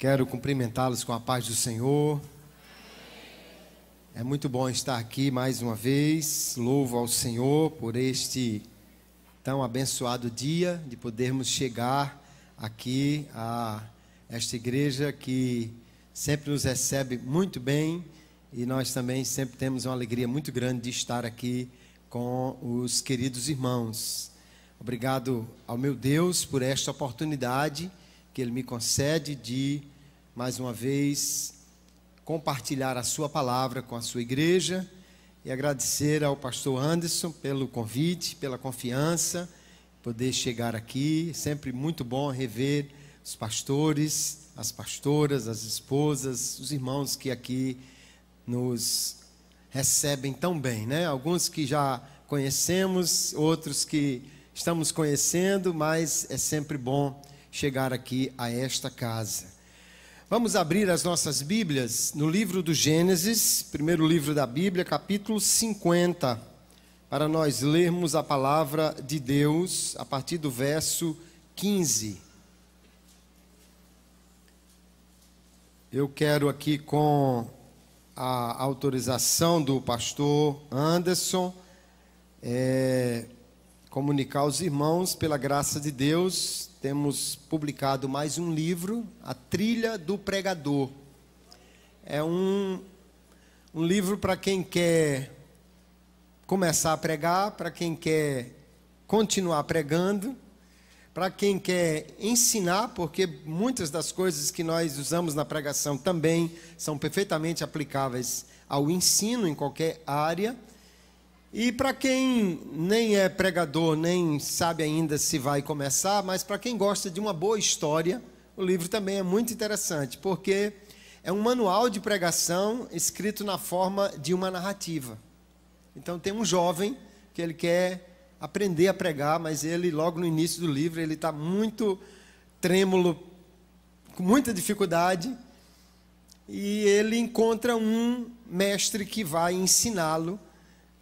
Quero cumprimentá-los com a paz do Senhor. É muito bom estar aqui mais uma vez. Louvo ao Senhor por este tão abençoado dia de podermos chegar aqui a esta igreja que sempre nos recebe muito bem, e nós também sempre temos uma alegria muito grande de estar aqui com os queridos irmãos. Obrigado ao meu Deus por esta oportunidade que Ele me concede de, mais uma vez, compartilhar a sua palavra com a sua igreja, e agradecer ao pastor Anderson pelo convite, pela confiança, poder chegar aqui. Sempre muito bom rever os pastores, as pastoras, as esposas, os irmãos que aqui nos recebem tão bem, né? Alguns que já conhecemos, outros que estamos conhecendo, mas é sempre bom chegar aqui a esta casa. Vamos abrir as nossas Bíblias no livro do Gênesis, primeiro livro da Bíblia, capítulo 50, para nós lermos a palavra de Deus a partir do verso 15. Eu quero aqui, com a autorização do pastor Anderson, comunicar aos irmãos, pela graça de Deus, temos publicado mais um livro, A Trilha do Pregador. É um livro para quem quer começar a pregar, para quem quer continuar pregando, para quem quer ensinar, porque muitas das coisas que nós usamos na pregação também são perfeitamente aplicáveis ao ensino em qualquer área. E para quem nem é pregador, nem sabe ainda se vai começar, mas para quem gosta de uma boa história, o livro também é muito interessante, porque é um manual de pregação escrito na forma de uma narrativa. Então tem um jovem que ele quer aprender a pregar, mas ele, logo no início do livro, ele está muito trêmulo, com muita dificuldade, e ele encontra um mestre que vai ensiná-lo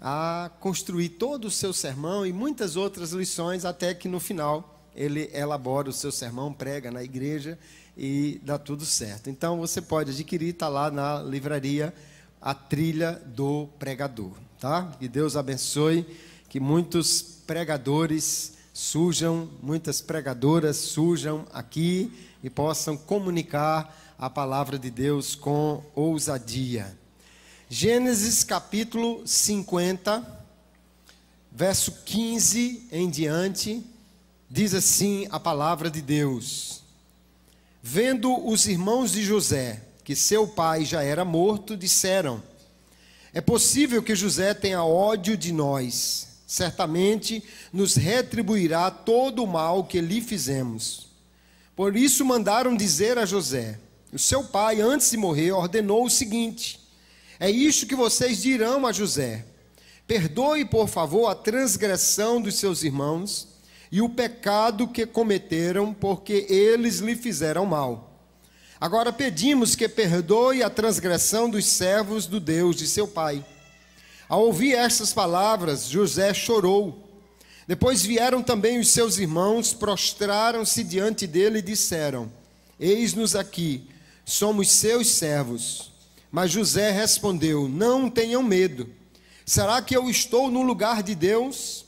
a construir todo o seu sermão e muitas outras lições, até que no final ele elabora o seu sermão, prega na igreja e dá tudo certo. Então você pode adquirir, está lá na livraria, A Trilha do Pregador, tá? Que Deus abençoe, que muitos pregadores surjam, muitas pregadoras surjam aqui e possam comunicar a palavra de Deus com ousadia. Gênesis capítulo 50, verso 15 em diante, diz assim a palavra de Deus: Vendo os irmãos de José que seu pai já era morto, disseram: É possível que José tenha ódio de nós, certamente nos retribuirá todo o mal que lhe fizemos. Por isso mandaram dizer a José: O seu pai, antes de morrer, ordenou o seguinte: É isto que vocês dirão a José: Perdoe, por favor, a transgressão dos seus irmãos e o pecado que cometeram, porque eles lhe fizeram mal. Agora pedimos que perdoe a transgressão dos servos do Deus de seu pai. Ao ouvir estas palavras, José chorou. Depois vieram também os seus irmãos, prostraram-se diante dele e disseram: Eis-nos aqui, somos seus servos. Mas José respondeu: Não tenham medo. Será que eu estou no lugar de Deus?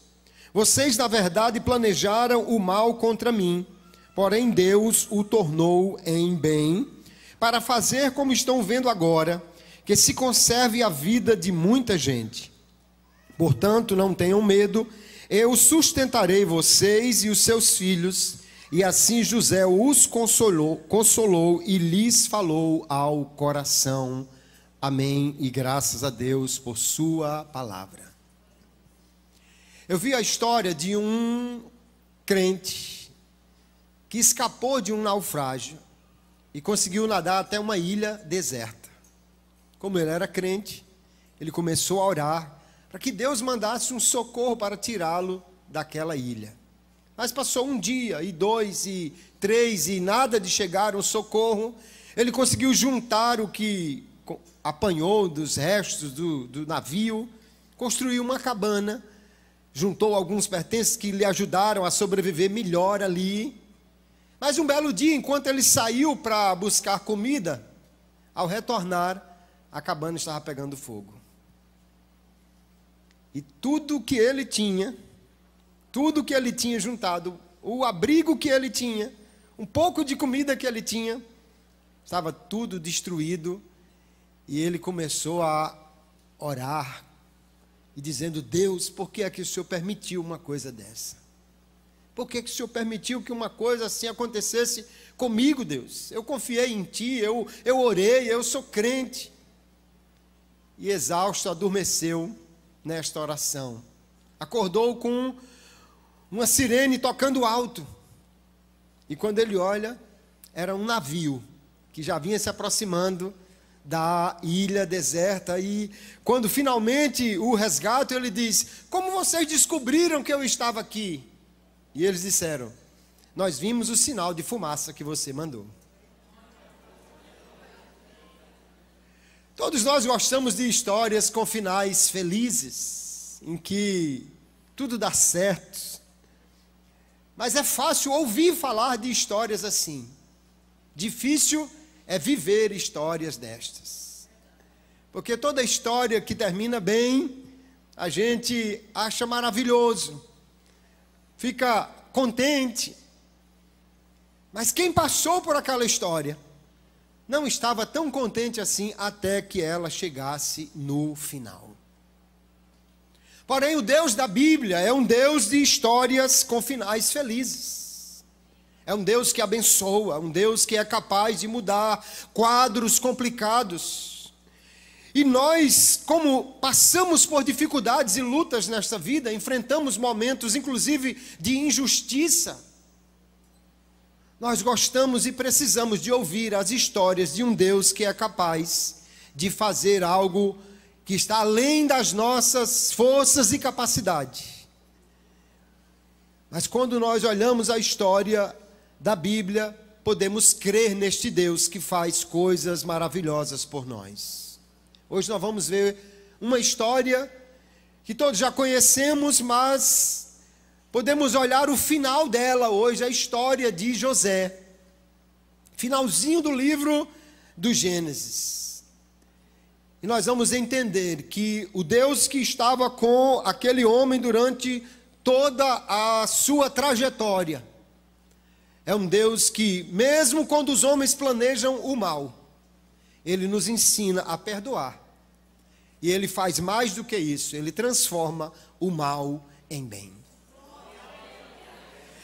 Vocês, na verdade, planejaram o mal contra mim, porém Deus o tornou em bem, para fazer como estão vendo agora, que se conserve a vida de muita gente. Portanto, não tenham medo, eu sustentarei vocês e os seus filhos. E assim José os consolou e lhes falou ao coração. Amém, e graças a Deus por sua palavra. Eu vi a história de um crente que escapou de um naufrágio e conseguiu nadar até uma ilha deserta. Como ele era crente, ele começou a orar para que Deus mandasse um socorro para tirá-lo daquela ilha. Mas passou um dia, e 2, e 3, e nada de chegar um socorro. Ele conseguiu juntar o que apanhou dos restos do navio, construiu uma cabana, juntou alguns pertences que lhe ajudaram a sobreviver melhor ali. Mas um belo dia, enquanto ele saiu para buscar comida, ao retornar, a cabana estava pegando fogo. E tudo que ele tinha juntado, o abrigo que ele tinha, um pouco de comida que ele tinha, estava tudo destruído. E ele começou a orar e dizendo: Deus, por que é que o Senhor permitiu uma coisa dessa? Por que o Senhor permitiu que uma coisa assim acontecesse comigo, Deus? Eu confiei em Ti, eu orei, eu sou crente. E exausto, adormeceu nesta oração. Acordou com uma sirene tocando alto. E quando ele olha, era um navio que já vinha se aproximando da ilha deserta. E quando finalmente o resgatam, ele diz: como vocês descobriram que eu estava aqui? E eles disseram: nós vimos o sinal de fumaça que você mandou. Todos nós gostamos de histórias com finais felizes, em que tudo dá certo. Mas é fácil ouvir falar de histórias assim. Difícil é viver histórias destas. Porque toda história que termina bem, a gente acha maravilhoso, fica contente. Mas quem passou por aquela história não estava tão contente assim até que ela chegasse no final. Porém, o Deus da Bíblia é um Deus de histórias com finais felizes. É um Deus que abençoa, um Deus que é capaz de mudar quadros complicados. E nós, como passamos por dificuldades e lutas nesta vida, enfrentamos momentos, inclusive, de injustiça, nós gostamos e precisamos de ouvir as histórias de um Deus que é capaz de fazer algo que está além das nossas forças e capacidade. Mas quando nós olhamos a história da Bíblia, podemos crer neste Deus que faz coisas maravilhosas por nós. Hoje nós vamos ver uma história que todos já conhecemos, mas podemos olhar o final dela hoje, a história de José. Finalzinho do livro do Gênesis. E nós vamos entender que o Deus que estava com aquele homem durante toda a sua trajetória é um Deus que, mesmo quando os homens planejam o mal, Ele nos ensina a perdoar. E Ele faz mais do que isso, Ele transforma o mal em bem.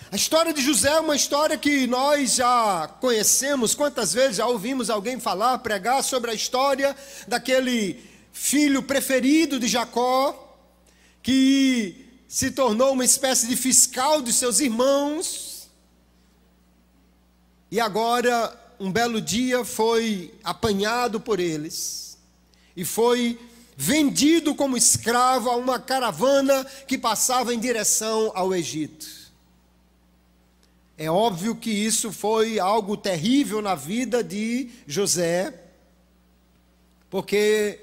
A história de José é uma história que nós já conhecemos. Quantas vezes já ouvimos alguém falar, pregar sobre a história daquele filho preferido de Jacó, que se tornou uma espécie de fiscal dos seus irmãos, e agora, um belo dia, foi apanhado por eles, e foi vendido como escravo a uma caravana que passava em direção ao Egito. É óbvio que isso foi algo terrível na vida de José, porque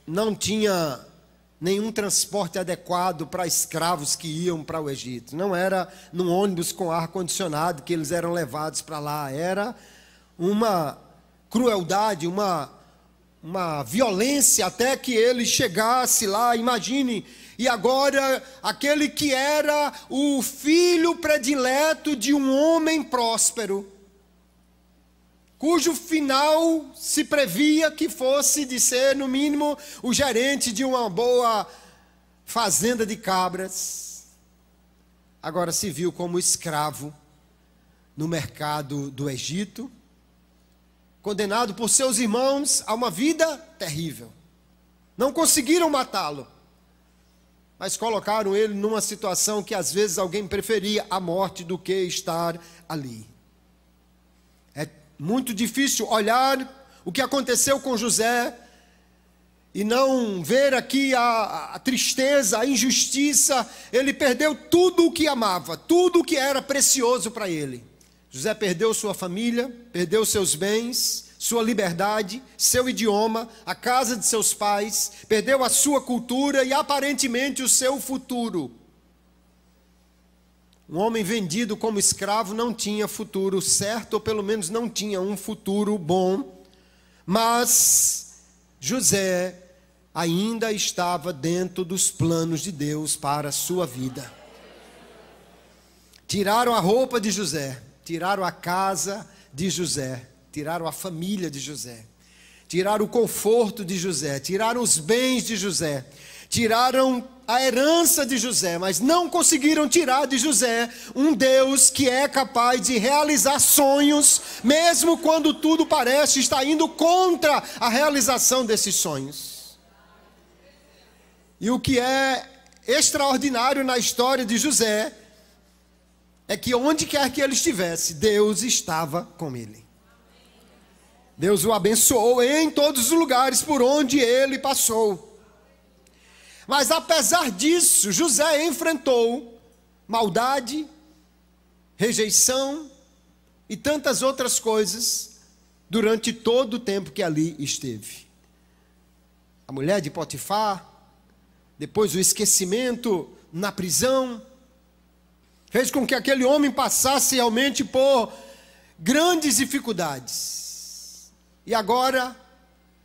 não tinha nenhum transporte adequado para escravos que iam para o Egito. Não era num ônibus com ar-condicionado que eles eram levados para lá. Era uma crueldade, uma violência até que ele chegasse lá. Imagine. E agora, aquele que era o filho predileto de um homem próspero, cujo final se previa que fosse de ser, no mínimo, o gerente de uma boa fazenda de cabras, agora se viu como escravo no mercado do Egito, condenado por seus irmãos a uma vida terrível. Não conseguiram matá-lo, mas colocaram ele numa situação que às vezes alguém preferia a morte do que estar ali. É muito difícil olhar o que aconteceu com José e não ver aqui a tristeza, a injustiça. Ele perdeu tudo o que amava, tudo o que era precioso para ele. José perdeu sua família, perdeu seus bens, sua liberdade, seu idioma, a casa de seus pais, perdeu a sua cultura e aparentemente o seu futuro. Um homem vendido como escravo não tinha futuro certo, ou pelo menos não tinha um futuro bom. Mas José ainda estava dentro dos planos de Deus para a sua vida. Tiraram a roupa de José, tiraram a casa de José, tiraram a família de José, tiraram o conforto de José, tiraram os bens de José, tiraram a herança de José, mas não conseguiram tirar de José um Deus que é capaz de realizar sonhos, mesmo quando tudo parece estar indo contra a realização desses sonhos. E o que é extraordinário na história de José é que onde quer que ele estivesse, Deus estava com ele. Deus o abençoou em todos os lugares por onde ele passou. Mas apesar disso, José enfrentou maldade, rejeição e tantas outras coisas durante todo o tempo que ali esteve. A mulher de Potifar, depois o esquecimento na prisão, fez com que aquele homem passasse realmente por grandes dificuldades. E agora,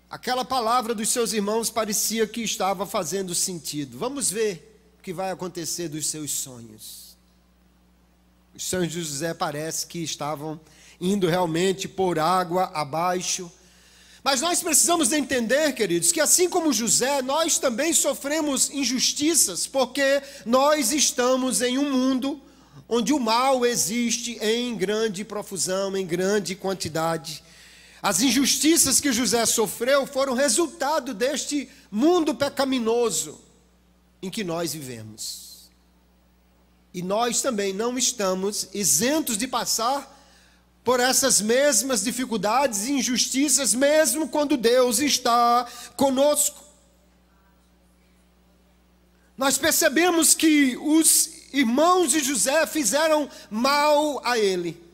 aquela palavra dos seus irmãos parecia que estava fazendo sentido. Vamos ver o que vai acontecer dos seus sonhos. Os sonhos de José parece que estavam indo realmente por água abaixo. Mas nós precisamos entender, queridos, que assim como José, nós também sofremos injustiças, porque nós estamos em um mundo onde o mal existe em grande profusão, em grande quantidade. As injustiças que José sofreu foram resultado deste mundo pecaminoso em que nós vivemos. E nós também não estamos isentos de passar por essas mesmas dificuldades e injustiças, mesmo quando Deus está conosco. Nós percebemos que os irmãos de José fizeram mal a ele.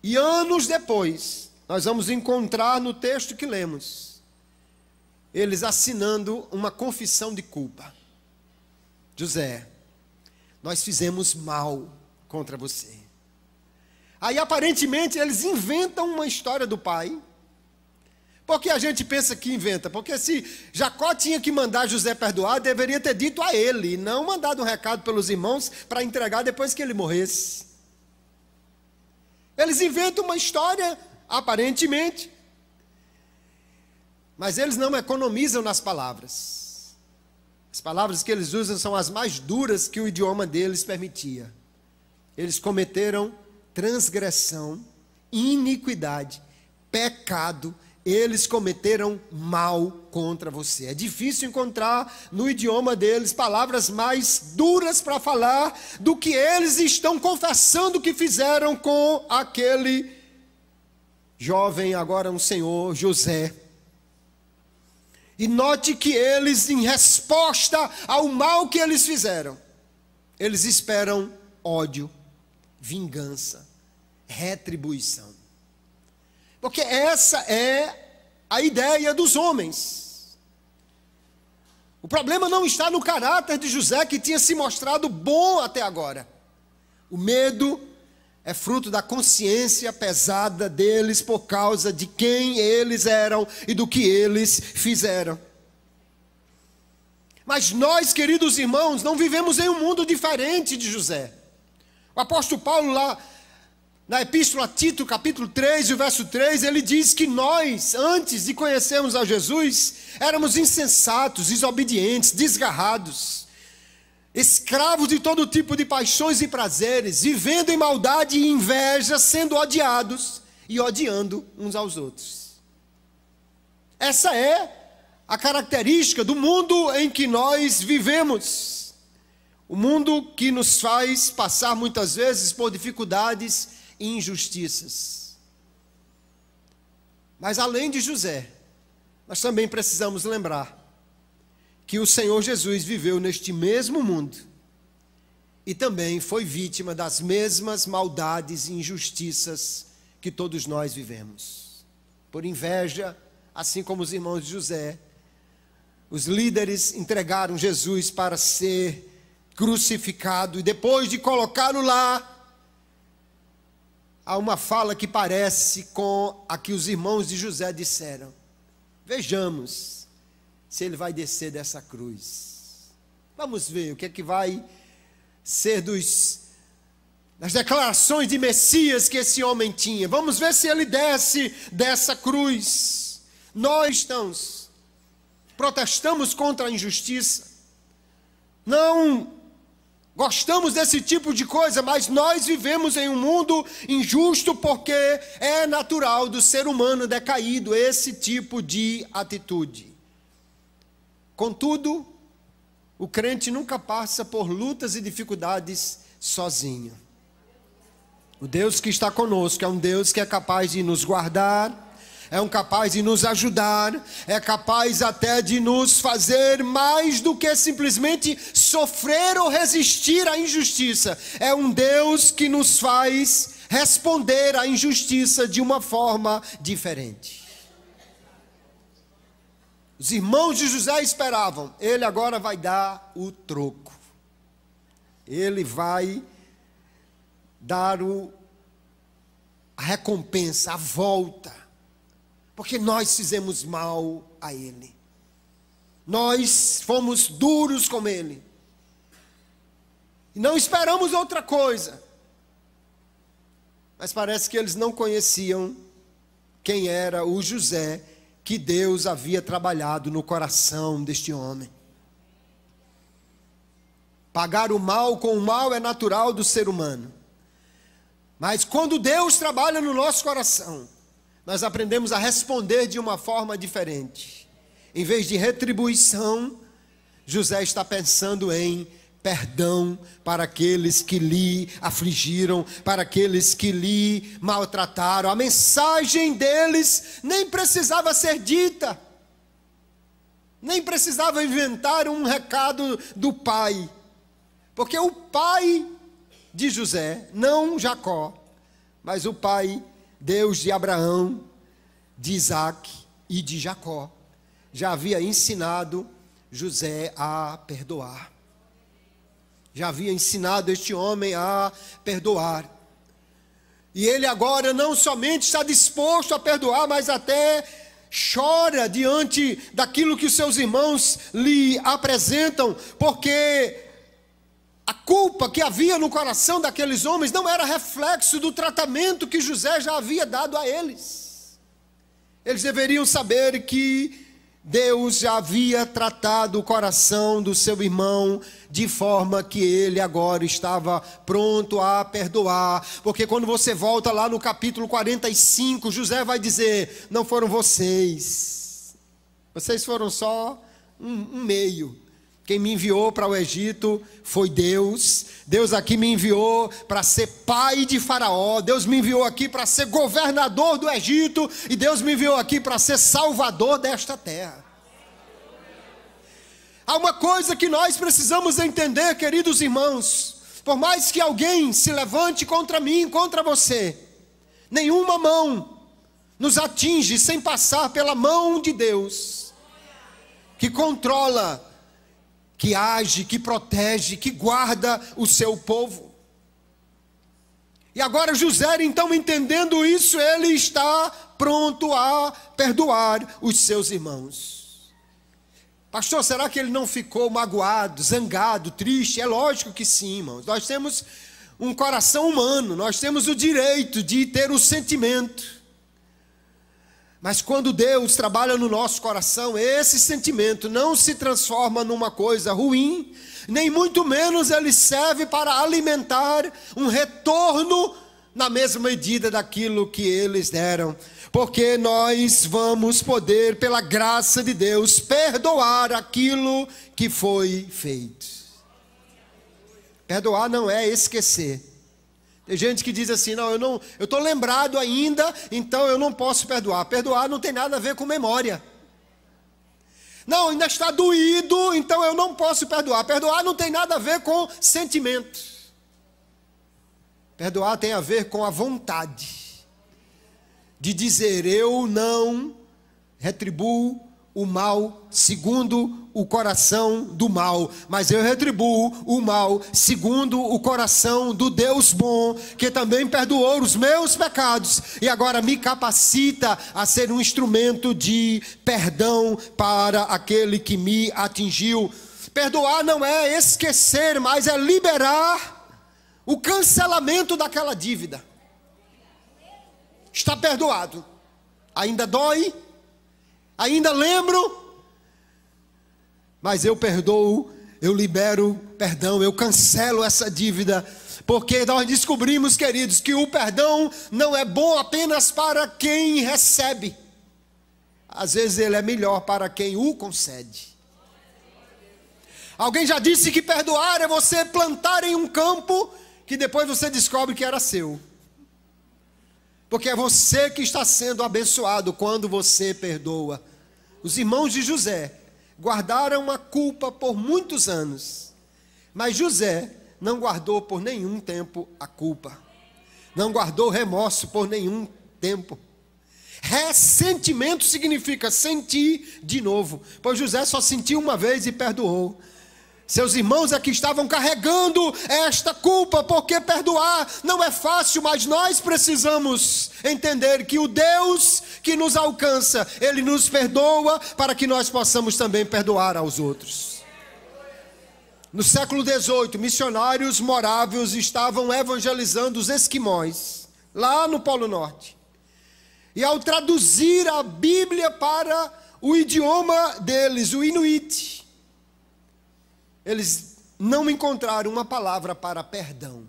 E anos depois, nós vamos encontrar no texto que lemos, eles assinando uma confissão de culpa. José, nós fizemos mal contra você. Aí aparentemente eles inventam uma história do pai. Por que a gente pensa que inventa? Porque se Jacó tinha que mandar José perdoar, deveria ter dito a ele, não mandado um recado pelos irmãos para entregar depois que ele morresse. Eles inventam uma história, aparentemente, mas eles não economizam nas palavras. As palavras que eles usam são as mais duras que o idioma deles permitia. Eles cometeram transgressão, iniquidade, pecado. Eles cometeram mal contra você. É difícil encontrar no idioma deles palavras mais duras para falar do que eles estão confessando que fizeram com aquele jovem, agora um senhor, José. E note que eles, em resposta ao mal que eles fizeram, eles esperam ódio, vingança, retribuição. Porque essa é a ideia dos homens. O problema não está no caráter de José, que tinha se mostrado bom até agora. O medo é fruto da consciência pesada deles por causa de quem eles eram e do que eles fizeram. Mas nós, queridos irmãos, não vivemos em um mundo diferente de José. O apóstolo Paulo lá na epístola a Tito, capítulo 3, o verso 3, ele diz que nós, antes de conhecermos a Jesus, éramos insensatos, desobedientes, desgarrados, escravos de todo tipo de paixões e prazeres, vivendo em maldade e inveja, sendo odiados e odiando uns aos outros. Essa é a característica do mundo em que nós vivemos. O mundo que nos faz passar muitas vezes por dificuldades e injustiças. Mas além de José, nós também precisamos lembrar que o Senhor Jesus viveu neste mesmo mundo e também foi vítima das mesmas maldades e injustiças que todos nós vivemos. Por inveja, assim como os irmãos de José, os líderes entregaram Jesus para ser crucificado, e depois de colocá-lo lá, há uma fala que parece com a que os irmãos de José disseram: vejamos se ele vai descer dessa cruz. Vamos ver o que é que vai ser das declarações de Messias que esse homem tinha. Vamos ver se ele desce dessa cruz. Nós cristãos protestamos contra a injustiça. Não gostamos desse tipo de coisa, mas nós vivemos em um mundo injusto porque é natural do ser humano decaído esse tipo de atitude. Contudo, o crente nunca passa por lutas e dificuldades sozinho. O Deus que está conosco é um Deus que é capaz de nos guardar, é capaz de nos ajudar, é capaz até de nos fazer mais do que simplesmente sofrer ou resistir à injustiça. É um Deus que nos faz responder à injustiça de uma forma diferente. Os irmãos de José esperavam, ele agora vai dar o troco. Ele vai dar a recompensa, a volta. Porque nós fizemos mal a ele. Nós fomos duros com ele. E não esperamos outra coisa. Mas parece que eles não conheciam quem era o José que Deus havia trabalhado no coração deste homem. Pagar o mal com o mal é natural do ser humano. Mas quando Deus trabalha no nosso coração, nós aprendemos a responder de uma forma diferente. Em vez de retribuição, José está pensando em perdão para aqueles que lhe afligiram, para aqueles que lhe maltrataram. A mensagem deles nem precisava ser dita, nem precisava inventar um recado do pai, porque o pai de José, não Jacó, mas o pai, Deus de Abraão, de Isaac e de Jacó, já havia ensinado José a perdoar. Já havia ensinado este homem a perdoar. E ele agora não somente está disposto a perdoar, mas até chora diante daquilo que os seus irmãos lhe apresentam, porque a culpa que havia no coração daqueles homens não era reflexo do tratamento que José já havia dado a eles. Eles deveriam saber que Deus já havia tratado o coração do seu irmão de forma que ele agora estava pronto a perdoar. Porque quando você volta lá no capítulo 45, José vai dizer: não foram vocês foram só um meio. Quem me enviou para o Egito foi Deus. Deus aqui me enviou para ser pai de Faraó. Deus me enviou aqui para ser governador do Egito. E Deus me enviou aqui para ser salvador desta terra. Há uma coisa que nós precisamos entender, queridos irmãos. Por mais que alguém se levante contra mim, contra você, nenhuma mão nos atinge sem passar pela mão de Deus, que controla, que age, que protege, que guarda o seu povo. E agora José, então, entendendo isso, ele está pronto a perdoar os seus irmãos. Pastor, será que ele não ficou magoado, zangado, triste? É lógico que sim, irmãos. Nós temos um coração humano, nós temos o direito de ter o sentimento. Mas quando Deus trabalha no nosso coração, esse sentimento não se transforma numa coisa ruim, nem muito menos ele serve para alimentar um retorno na mesma medida daquilo que eles deram. Porque nós vamos poder, pela graça de Deus, perdoar aquilo que foi feito. Perdoar não é esquecer. Tem gente que diz assim: não, eu estou lembrado ainda, então eu não posso perdoar. Perdoar não tem nada a ver com memória. Não, ainda está doído, então eu não posso perdoar. Perdoar não tem nada a ver com sentimento. Perdoar tem a ver com a vontade de dizer: eu não retribuo o mal segundo o coração do mal, mas eu retribuo o mal segundo o coração do Deus bom, que também perdoou os meus pecados e agora me capacita a ser um instrumento de perdão para aquele que me atingiu. Perdoar não é esquecer, mas é liberar o cancelamento daquela dívida. Está perdoado. Ainda dói, ainda lembro, mas eu perdoo, eu libero perdão, eu cancelo essa dívida, porque nós descobrimos, queridos, que o perdão não é bom apenas para quem recebe, às vezes ele é melhor para quem o concede. Alguém já disse que perdoar é você plantar em um campo que depois você descobre que era seu. Porque é você que está sendo abençoado quando você perdoa. Os irmãos de José guardaram a culpa por muitos anos, mas José não guardou por nenhum tempo a culpa. Não guardou remorso por nenhum tempo. Ressentimento significa sentir de novo, pois José só sentiu uma vez e perdoou. Seus irmãos aqui estavam carregando esta culpa, porque perdoar não é fácil, mas nós precisamos entender que o Deus que nos alcança, Ele nos perdoa para que nós possamos também perdoar aos outros. No século XVIII, missionários morávios estavam evangelizando os esquimós, lá no Polo Norte. E ao traduzir a Bíblia para o idioma deles, o Inuit, eles não encontraram uma palavra para perdão.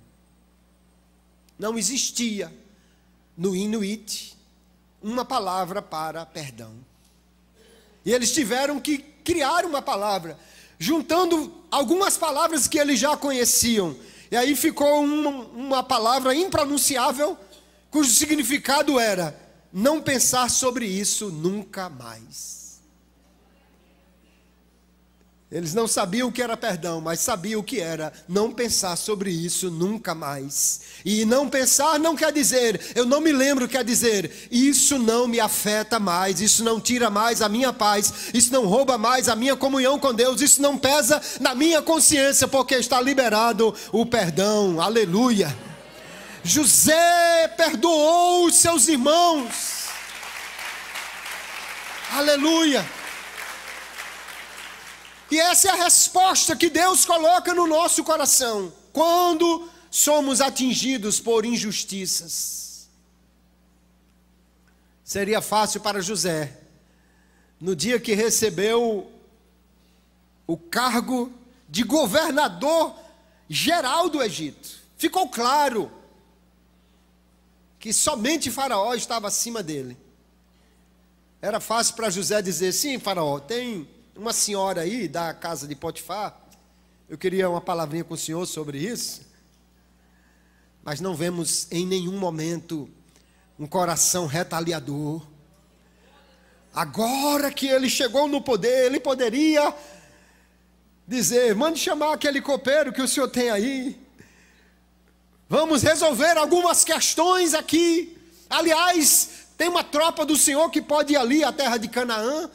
Não existia no Inuit uma palavra para perdão. E eles tiveram que criar uma palavra, juntando algumas palavras que eles já conheciam. E aí ficou uma palavra impronunciável, cujo significado era: não pensar sobre isso nunca mais. Eles não sabiam o que era perdão, mas sabiam o que era não pensar sobre isso nunca mais. E não pensar não quer dizer, eu não me lembro, quer dizer, isso não me afeta mais, isso não tira mais a minha paz, isso não rouba mais a minha comunhão com Deus, isso não pesa na minha consciência, porque está liberado o perdão. Aleluia. José perdoou os seus irmãos. Aleluia. E essa é a resposta que Deus coloca no nosso coração, quando somos atingidos por injustiças. Seria fácil para José, no dia que recebeu o cargo de governador geral do Egito, ficou claro que somente Faraó estava acima dele. Era fácil para José dizer: sim, Faraó, tem uma senhora aí da casa de Potifar, eu queria uma palavrinha com o senhor sobre isso. Mas não vemos em nenhum momento um coração retaliador. Agora que ele chegou no poder, ele poderia dizer: mande chamar aquele copeiro que o senhor tem aí, vamos resolver algumas questões aqui. Aliás, tem uma tropa do Senhor que pode ir ali à terra de Canaã.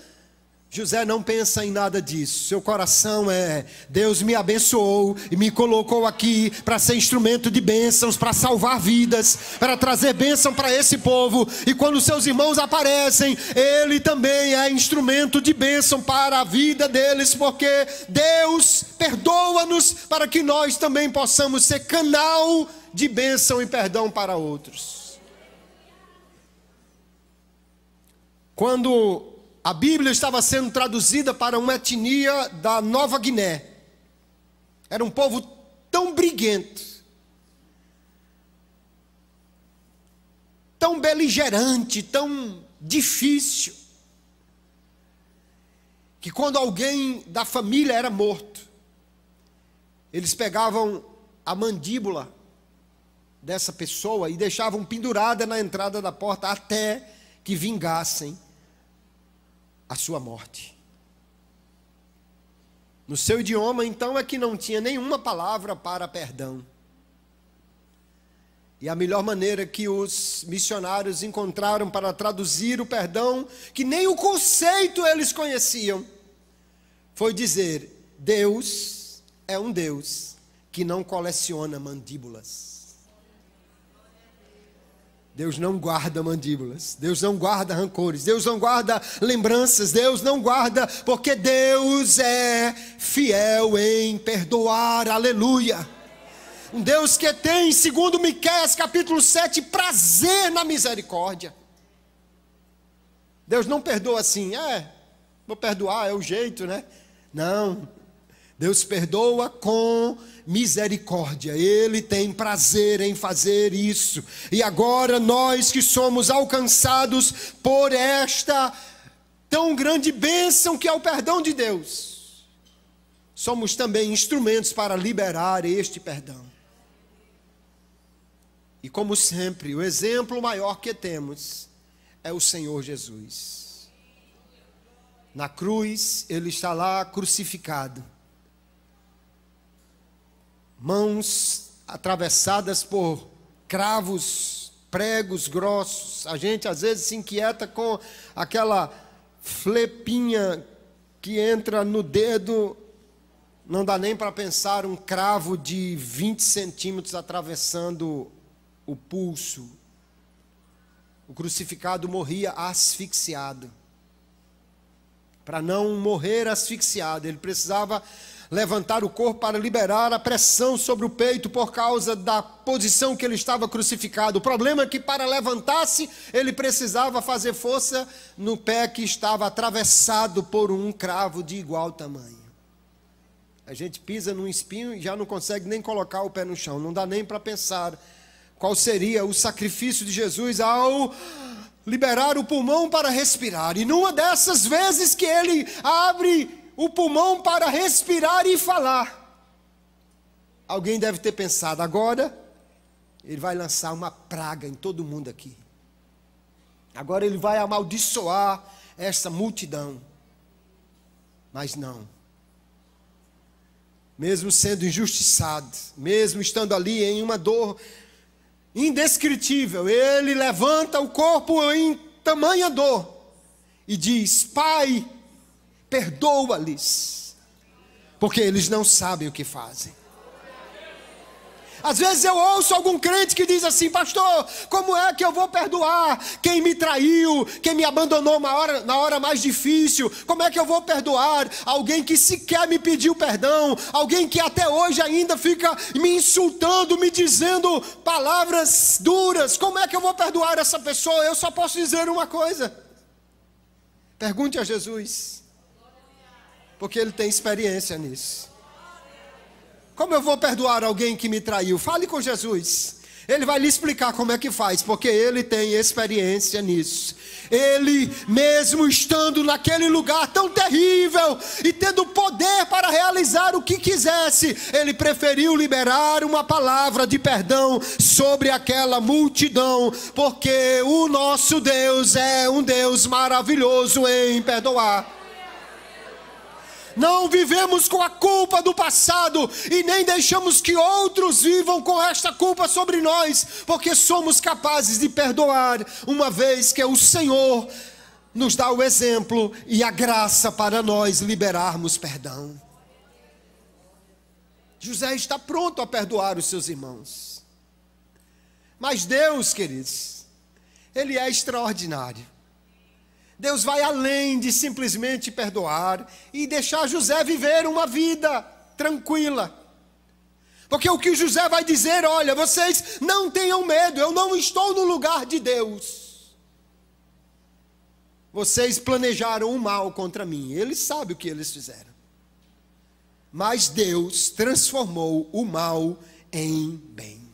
José não pensa em nada disso. Seu coração é: Deus me abençoou e me colocou aqui para ser instrumento de bênçãos, para salvar vidas, para trazer bênção para esse povo. E quando seus irmãos aparecem, ele também é instrumento de bênção para a vida deles, porque Deus perdoa-nos para que nós também possamos ser canal de bênção e perdão para outros. Quando a Bíblia estava sendo traduzida para uma etnia da Nova Guiné, era um povo tão briguento, tão beligerante, tão difícil, que quando alguém da família era morto, eles pegavam a mandíbula dessa pessoa e deixavam pendurada na entrada da porta até que vingassem a sua morte. No seu idioma, então, é que não tinha nenhuma palavra para perdão. E a melhor maneira que os missionários encontraram para traduzir o perdão, que nem o conceito eles conheciam, foi dizer: Deus é um Deus que não coleciona mandíbulas. Deus não guarda mandíbulas, Deus não guarda rancores, Deus não guarda lembranças, Deus não guarda, porque Deus é fiel em perdoar, aleluia. Um Deus que tem, segundo Miqueias capítulo 7, prazer na misericórdia. Deus não perdoa assim, vou perdoar, é o jeito, né? Não, Deus perdoa com misericórdia, Ele tem prazer em fazer isso. E agora nós que somos alcançados por esta tão grande bênção que é o perdão de Deus, somos também instrumentos para liberar este perdão. E como sempre, o exemplo maior que temos é o Senhor Jesus. Na cruz, Ele está lá crucificado, mãos atravessadas por cravos, pregos grossos. A gente às vezes se inquieta com aquela flepinha que entra no dedo. Não dá nem para pensar um cravo de 20 centímetros atravessando o pulso. O crucificado morria asfixiado. Para não morrer asfixiado, ele precisava levantar o corpo para liberar a pressão sobre o peito por causa da posição que ele estava crucificado. O problema é que para levantar-se, ele precisava fazer força no pé que estava atravessado por um cravo de igual tamanho. A gente pisa num espinho e já não consegue nem colocar o pé no chão. Não dá nem para pensar qual seria o sacrifício de Jesus ao liberar o pulmão para respirar. E numa dessas vezes que ele abre o pulmão para respirar e falar, alguém deve ter pensado: agora ele vai lançar uma praga em todo mundo aqui. Agora ele vai amaldiçoar essa multidão. Mas não. Mesmo sendo injustiçado, mesmo estando ali em uma dor indescritível, ele levanta o corpo em tamanha dor e diz: Pai, perdoa-lhes, porque eles não sabem o que fazem. Às vezes eu ouço algum crente que diz assim: pastor, como é que eu vou perdoar quem me traiu, quem me abandonou na hora mais difícil? Como é que eu vou perdoar alguém que sequer me pediu perdão, alguém que até hoje ainda fica me insultando, me dizendo palavras duras? Como é que eu vou perdoar essa pessoa? Eu só posso dizer uma coisa: pergunte a Jesus, porque Ele tem experiência nisso. Como eu vou perdoar alguém que me traiu? Fale com Jesus. Ele vai lhe explicar como é que faz, porque Ele tem experiência nisso. Ele, mesmo estando naquele lugar tão terrível e tendo poder para realizar o que quisesse, Ele preferiu liberar uma palavra de perdão sobre aquela multidão, porque o nosso Deus é um Deus maravilhoso em perdoar. Não vivemos com a culpa do passado e nem deixamos que outros vivam com esta culpa sobre nós, porque somos capazes de perdoar, uma vez que o Senhor nos dá o exemplo e a graça para nós liberarmos perdão. José está pronto a perdoar os seus irmãos. Mas Deus, queridos, Ele é extraordinário. Deus vai além de simplesmente perdoar e deixar José viver uma vida tranquila. Porque o que José vai dizer: olha, vocês não tenham medo, eu não estou no lugar de Deus. Vocês planejaram o mal contra mim, Ele sabe o que eles fizeram. Mas Deus transformou o mal em bem.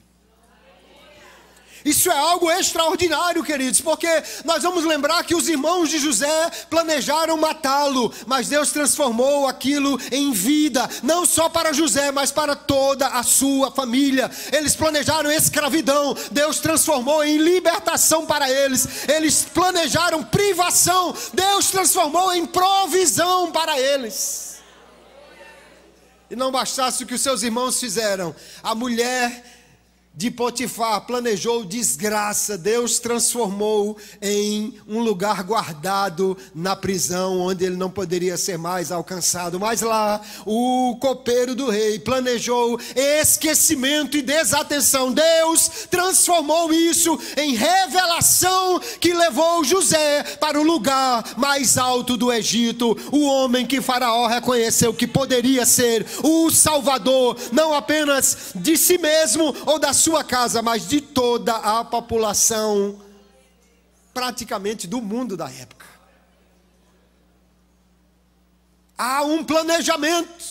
Isso é algo extraordinário, queridos, porque nós vamos lembrar que os irmãos de José planejaram matá-lo, mas Deus transformou aquilo em vida, não só para José, mas para toda a sua família. Eles planejaram escravidão, Deus transformou em libertação para eles. Eles planejaram privação, Deus transformou em provisão para eles. E não bastasse o que os seus irmãos fizeram, a mulher de Potifar planejou desgraça, Deus transformou em um lugar guardado na prisão, onde ele não poderia ser mais alcançado. Mas lá, o copeiro do rei planejou esquecimento e desatenção. Deus transformou isso em revelação que levou José para o lugar mais alto do Egito. O homem que Faraó reconheceu que poderia ser o Salvador, não apenas de si mesmo ou da sua casa, mas de toda a população, praticamente do mundo da época. Há um planejamento,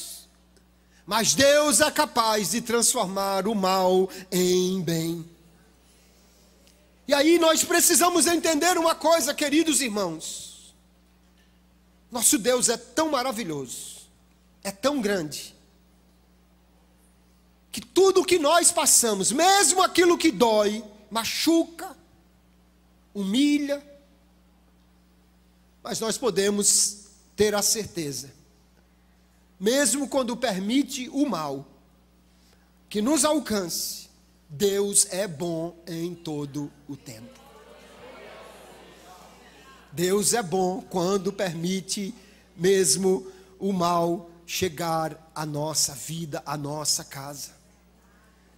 mas Deus é capaz de transformar o mal em bem. E aí nós precisamos entender uma coisa, queridos irmãos. Nosso Deus é tão maravilhoso, é tão grande, que tudo o que nós passamos, mesmo aquilo que dói, machuca, humilha, mas nós podemos ter a certeza, mesmo quando permite o mal que nos alcance, Deus é bom em todo o tempo. Deus é bom quando permite mesmo o mal chegar à nossa vida, à nossa casa.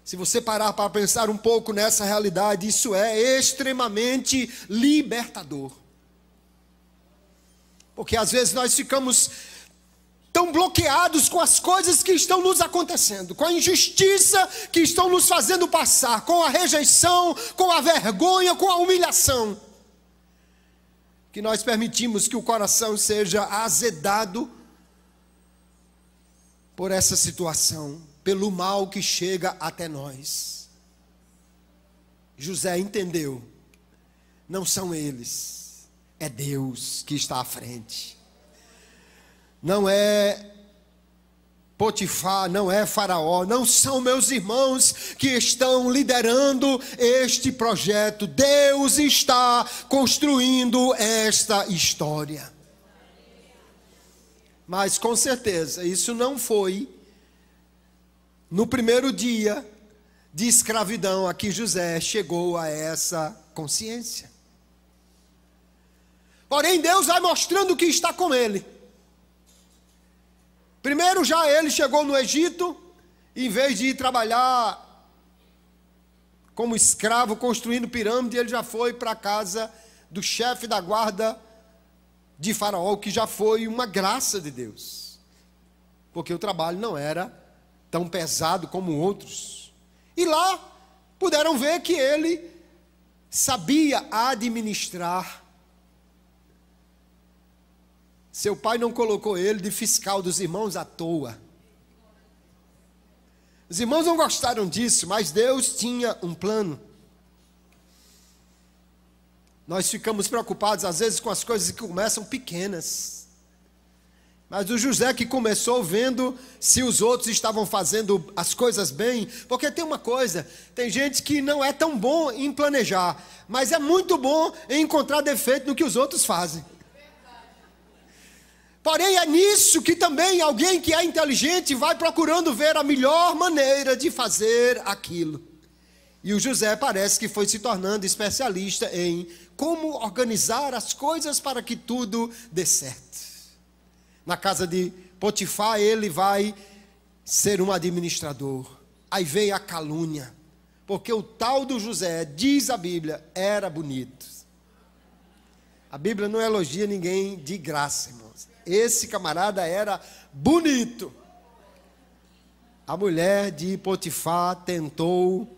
Se você parar para pensar um pouco nessa realidade, isso é extremamente libertador. Porque às vezes nós ficamos tão bloqueados com as coisas que estão nos acontecendo, com a injustiça que estão nos fazendo passar, com a rejeição, com a vergonha, com a humilhação, que nós permitimos que o coração seja azedado por essa situação, pelo mal que chega até nós. José entendeu, não são eles, é Deus que está à frente. Não é Potifar, não é Faraó, não são meus irmãos que estão liderando este projeto. Deus está construindo esta história. Mas com certeza, isso não foi no primeiro dia de escravidão a que José chegou a essa consciência. Porém, Deus vai mostrando que está com ele. Primeiro já ele chegou no Egito, e em vez de ir trabalhar como escravo, construindo pirâmide, ele já foi para a casa do chefe da guarda de Faraó, que já foi uma graça de Deus. Porque o trabalho não era tão pesado como outros. E lá puderam ver que ele sabia administrar. Seu pai não colocou ele de fiscal dos irmãos à toa. Os irmãos não gostaram disso, mas Deus tinha um plano. Nós ficamos preocupados às vezes com as coisas que começam pequenas. Mas o José que começou vendo se os outros estavam fazendo as coisas bem. Porque tem uma coisa, tem gente que não é tão bom em planejar, mas é muito bom em encontrar defeito no que os outros fazem. Porém é nisso que também alguém que é inteligente vai procurando ver a melhor maneira de fazer aquilo. E o José parece que foi se tornando especialista em como organizar as coisas para que tudo dê certo. Na casa de Potifar ele vai ser um administrador. Aí vem a calúnia, porque o tal do José, diz a Bíblia, era bonito. A Bíblia não elogia ninguém de graça, irmãos. Esse camarada era bonito. A mulher de Potifar tentou,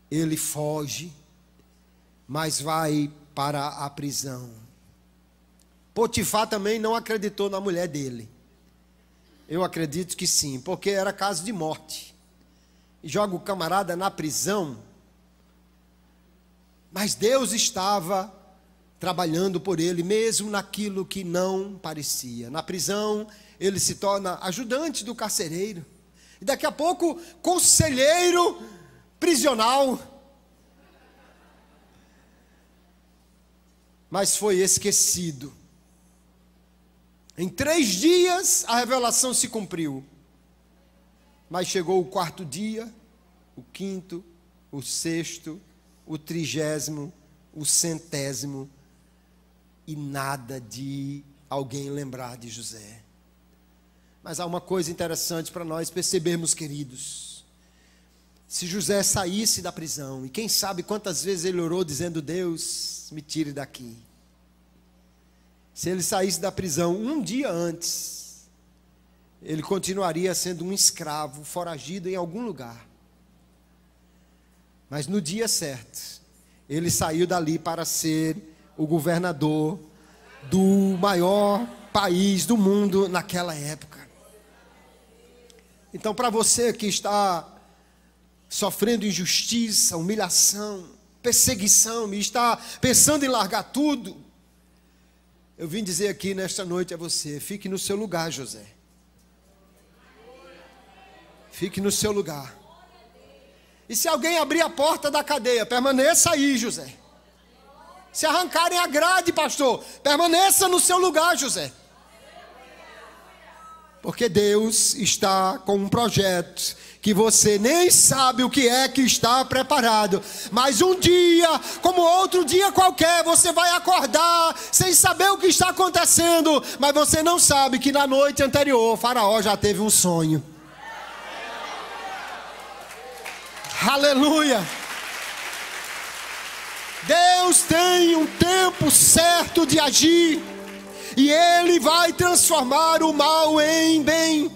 ele foge, mas vai para a prisão. Potifar também não acreditou na mulher dele. Eu acredito que sim, porque era caso de morte. E joga o camarada na prisão. Mas Deus estava trabalhando por ele, mesmo naquilo que não parecia. Na prisão, ele se torna ajudante do carcereiro. E daqui a pouco, conselheiro prisional. Mas foi esquecido. Em 3 dias, a revelação se cumpriu. Mas chegou o 4º dia, o quinto, o sexto, o 30º, o 100º, e nada de alguém lembrar de José. Mas há uma coisa interessante para nós percebermos, queridos. Se José saísse da prisão, e quem sabe quantas vezes ele orou dizendo: Deus, me tire daqui. Se ele saísse da prisão um dia antes, ele continuaria sendo um escravo, foragido em algum lugar. Mas no dia certo, ele saiu dali para ser o governador do maior país do mundo naquela época. Então, para você que está sofrendo injustiça, humilhação, perseguição, e está pensando em largar tudo, eu vim dizer aqui nesta noite a você: fique no seu lugar, José. Fique no seu lugar. E se alguém abrir a porta da cadeia, permaneça aí, José. Se arrancarem a grade, pastor, permaneça no seu lugar, José. Porque Deus está com um projeto que você nem sabe o que é que está preparado. Mas um dia, como outro dia qualquer, você vai acordar sem saber o que está acontecendo. Mas você não sabe que na noite anterior, Faraó já teve um sonho. Aleluia! Deus tem um tempo certo de agir, e Ele vai transformar o mal em bem.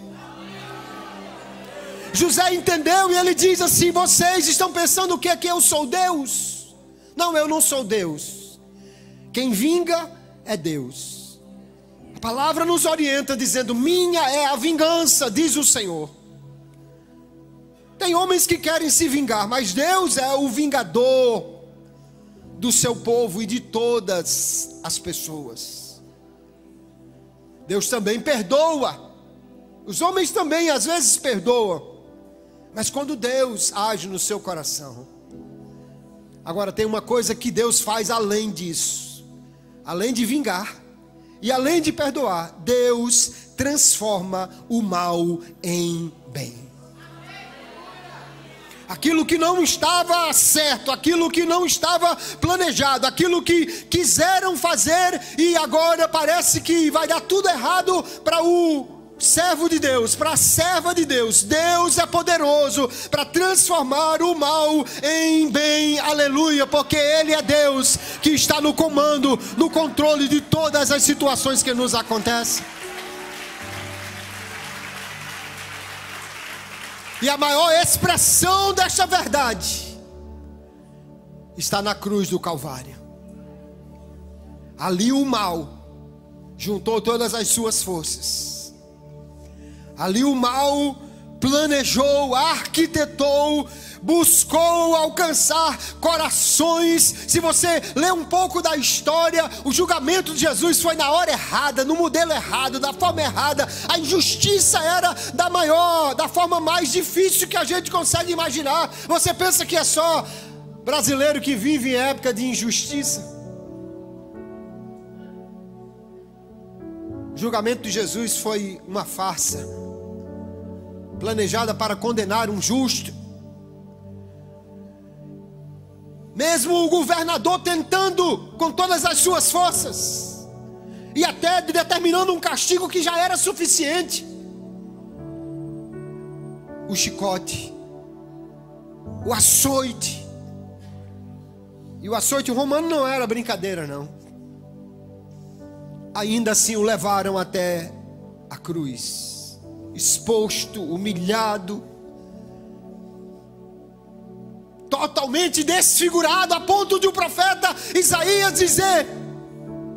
José entendeu e ele diz assim: vocês estão pensando o que é que eu sou Deus? Não, eu não sou Deus. Quem vinga é Deus. A palavra nos orienta dizendo: minha é a vingança, diz o Senhor. Tem homens que querem se vingar, mas Deus é o vingador do seu povo e de todas as pessoas. Deus também perdoa. Os homens também às vezes perdoam. Mas quando Deus age no seu coração. Agora tem uma coisa que Deus faz além disso. Além de vingar e além de perdoar, Deus transforma o mal em bem. Aquilo que não estava certo, aquilo que não estava planejado, aquilo que quiseram fazer e agora parece que vai dar tudo errado para o servo de Deus, para a serva de Deus. Deus é poderoso para transformar o mal em bem, aleluia, porque Ele é Deus que está no comando, no controle de todas as situações que nos acontecem. E a maior expressão desta verdade está na cruz do Calvário. Ali o mal juntou todas as suas forças. Ali o mal planejou, arquitetou, buscou alcançar corações. Se você ler um pouco da história, o julgamento de Jesus foi na hora errada, no modelo errado, da forma errada. A injustiça era da forma mais difícil que a gente consegue imaginar. Você pensa que é só brasileiro que vive em época de injustiça? O julgamento de Jesus foi uma farsa, planejada para condenar um justo. Mesmo o governador tentando com todas as suas forças, e até determinando um castigo que já era suficiente. O chicote, o açoite. E o açoite romano não era brincadeira, não. Ainda assim o levaram até a cruz, exposto, humilhado, totalmente desfigurado, a ponto de o profeta Isaías dizer,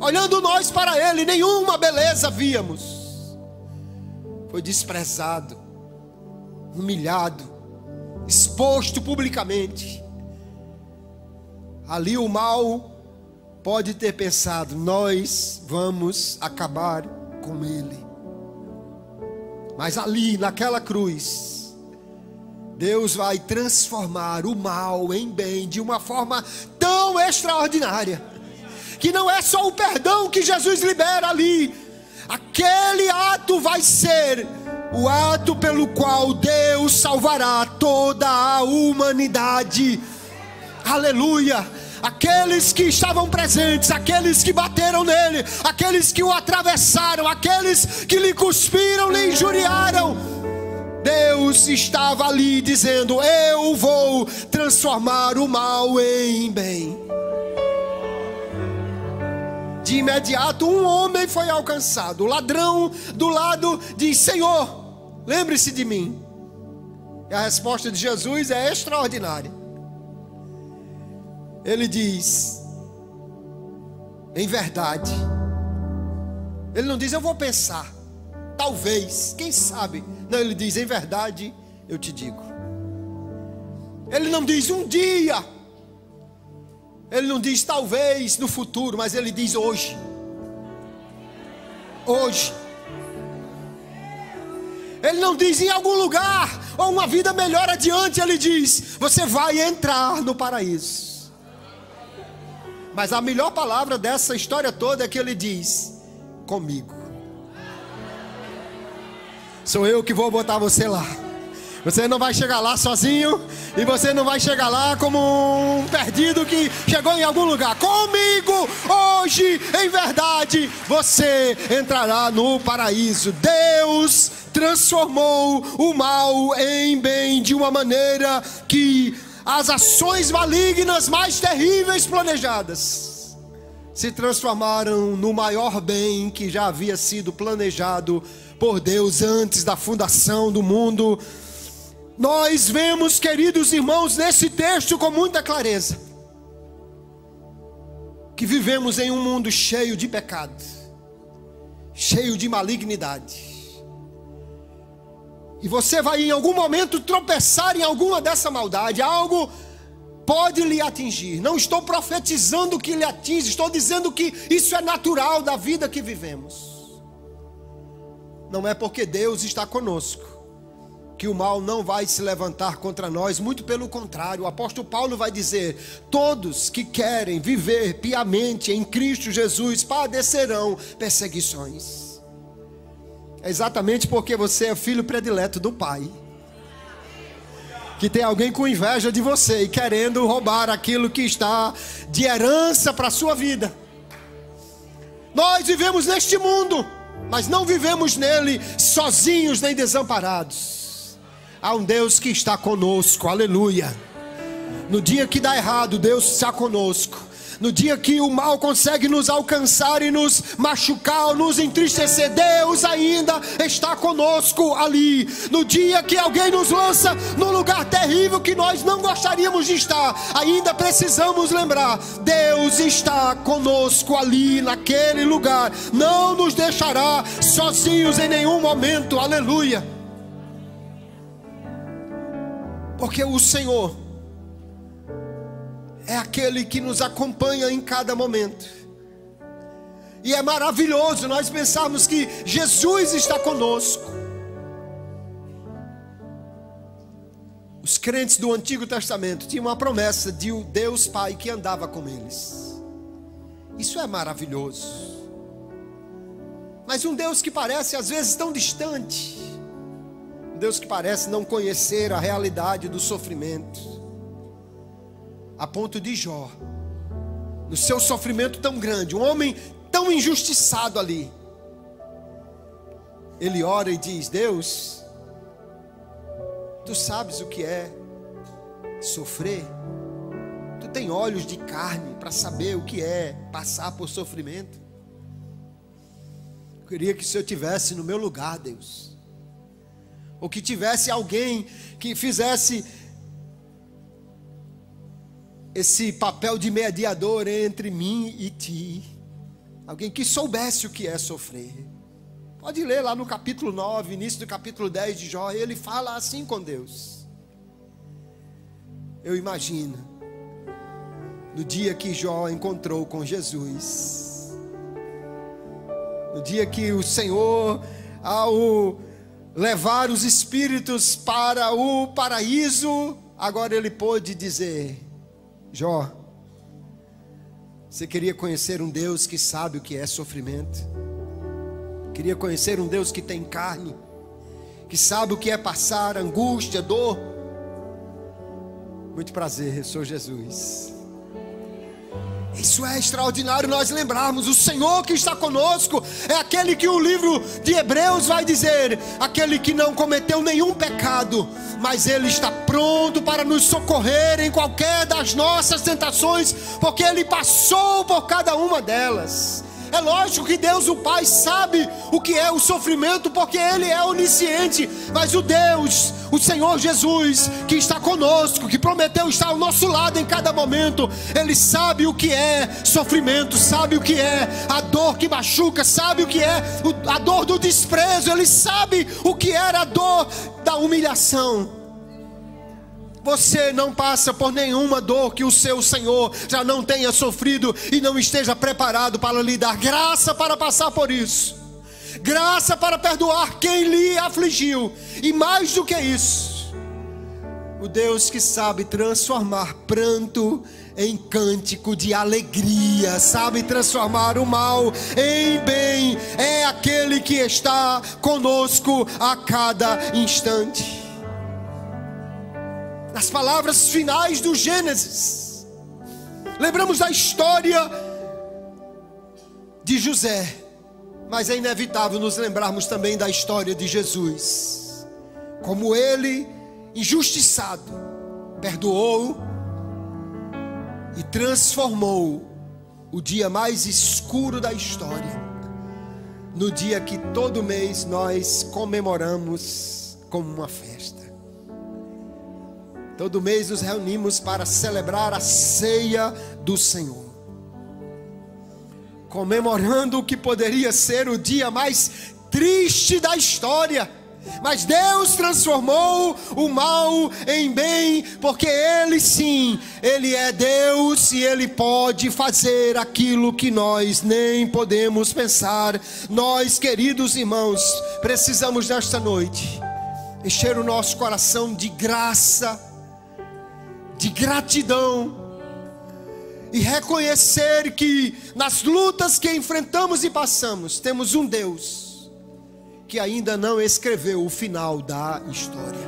olhando nós para ele, nenhuma beleza víamos. Foi desprezado, humilhado, exposto publicamente. Ali o mal pode ter pensado, nós vamos acabar com ele. Mas ali naquela cruz, Deus vai transformar o mal em bem de uma forma tão extraordinária, que não é só o perdão que Jesus libera ali. Aquele ato vai ser o ato pelo qual Deus salvará toda a humanidade. Aleluia! Aqueles que estavam presentes, aqueles que bateram nele, aqueles que o atravessaram, aqueles que lhe cuspiram, lhe injuriaram, Deus estava ali dizendo: eu vou transformar o mal em bem. De imediato um homem foi alcançado. O ladrão do lado diz: Senhor, lembre-se de mim. E a resposta de Jesus é extraordinária. Ele diz: em verdade. Ele não diz: eu vou pensar, talvez, quem sabe. Não, ele diz: em verdade eu te digo. Ele não diz um dia. Ele não diz talvez no futuro, mas ele diz hoje. Hoje. Ele não diz em algum lugar ou uma vida melhor adiante. Ele diz: você vai entrar no paraíso. Mas a melhor palavra dessa história toda é que ele diz: comigo. Sou eu que vou botar você lá. Você não vai chegar lá sozinho, e você não vai chegar lá como um perdido que chegou em algum lugar. Comigo, hoje, em verdade, você entrará no paraíso. Deus transformou o mal em bem de uma maneira que as ações malignas mais terríveis planejadas se transformaram no maior bem que já havia sido planejado por Deus antes da fundação do mundo. Nós vemos, queridos irmãos, nesse texto com muita clareza, que vivemos em um mundo cheio de pecado, cheio de malignidade. E você vai em algum momento tropeçar em alguma dessa maldade. Algo pode lhe atingir. Não estou profetizando que lhe atinge, estou dizendo que isso é natural da vida que vivemos. Não é porque Deus está conosco que o mal não vai se levantar contra nós. Muito pelo contrário, o apóstolo Paulo vai dizer: todos que querem viver piamente em Cristo Jesus padecerão perseguições. É exatamente porque você é filho predileto do Pai, que tem alguém com inveja de você e querendo roubar aquilo que está de herança para a sua vida. Nós vivemos neste mundo, mas não vivemos nele sozinhos nem desamparados. Há um Deus que está conosco, aleluia. No dia que dá errado, Deus está conosco. No dia que o mal consegue nos alcançar e nos machucar, nos entristecer, Deus ainda está conosco ali. No dia que alguém nos lança num lugar terrível que nós não gostaríamos de estar, ainda precisamos lembrar: Deus está conosco ali naquele lugar. Não nos deixará sozinhos em nenhum momento, aleluia. Porque o Senhor é aquele que nos acompanha em cada momento. E é maravilhoso nós pensarmos que Jesus está conosco. Os crentes do Antigo Testamento tinham uma promessa de um Deus Pai que andava com eles. Isso é maravilhoso. Mas um Deus que parece às vezes tão distante, um Deus que parece não conhecer a realidade do sofrimento, a ponto de Jó, no seu sofrimento tão grande, um homem tão injustiçado ali, ele ora e diz: Deus, tu sabes o que é sofrer, tu tem olhos de carne para saber o que é passar por sofrimento. Eu queria que se eu estivesse no meu lugar, Deus, ou que tivesse alguém que fizesse esse papel de mediador entre mim e ti, alguém que soubesse o que é sofrer. Pode ler lá no capítulo 9, início do capítulo 10 de Jó, ele fala assim com Deus. Eu imagino no dia que Jó encontrou com Jesus, no dia que o Senhor, ao levar os espíritos para o paraíso, agora ele pôde dizer: Jó, você queria conhecer um Deus que sabe o que é sofrimento? Queria conhecer um Deus que tem carne, que sabe o que é passar angústia, dor? Muito prazer, eu sou Jesus. Isso é extraordinário nós lembrarmos. O Senhor que está conosco é aquele que o livro de Hebreus vai dizer, aquele que não cometeu nenhum pecado, mas Ele está pronto para nos socorrer em qualquer das nossas tentações, porque Ele passou por cada uma delas. É lógico que Deus o Pai sabe o que é o sofrimento, porque Ele é onisciente. Mas o Deus, o Senhor Jesus, que está conosco, que prometeu estar ao nosso lado em cada momento, Ele sabe o que é sofrimento, sabe o que é a dor que machuca, sabe o que é a dor do desprezo, Ele sabe o que era a dor da humilhação. Você não passa por nenhuma dor que o seu Senhor já não tenha sofrido e não esteja preparado para lhe dar graça para passar por isso, graça para perdoar quem lhe afligiu, e mais do que isso, o Deus que sabe transformar pranto em cântico de alegria, sabe transformar o mal em bem, é aquele que está conosco a cada instante. Nas palavras finais do Gênesis, lembramos da história de José, mas é inevitável nos lembrarmos também da história de Jesus. Como ele, injustiçado, perdoou e transformou o dia mais escuro da história no dia que todo mês nós comemoramos como uma festa. Todo mês nos reunimos para celebrar a ceia do Senhor, comemorando o que poderia ser o dia mais triste da história. Mas Deus transformou o mal em bem, porque Ele sim, Ele é Deus e Ele pode fazer aquilo que nós nem podemos pensar. Nós, queridos irmãos, precisamos nesta noite encher o nosso coração de graça, de gratidão, e reconhecer que nas lutas que enfrentamos e passamos, temos um Deus que ainda não escreveu o final da história.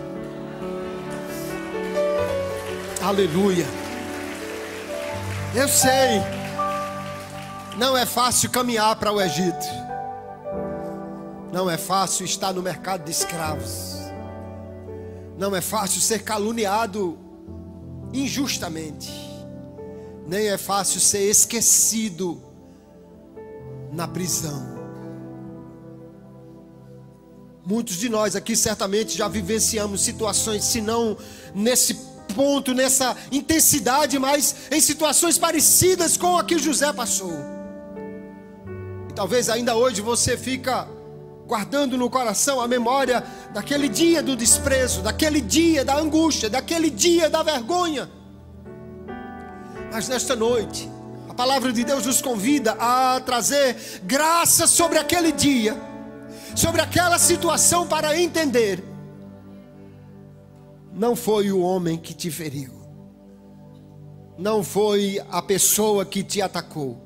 Aleluia. Eu sei, não é fácil caminhar para o Egito, não é fácil estar no mercado de escravos, não é fácil ser caluniado injustamente, nem é fácil ser esquecido na prisão. Muitos de nós aqui certamente já vivenciamos situações, se não nesse ponto, nessa intensidade, mas em situações parecidas com a que José passou. E talvez ainda hoje você fica guardando no coração a memória daquele dia do desprezo, daquele dia da angústia, daquele dia da vergonha. Mas nesta noite, a palavra de Deus nos convida a trazer graça sobre aquele dia, sobre aquela situação, para entender: não foi o homem que te feriu, não foi a pessoa que te atacou,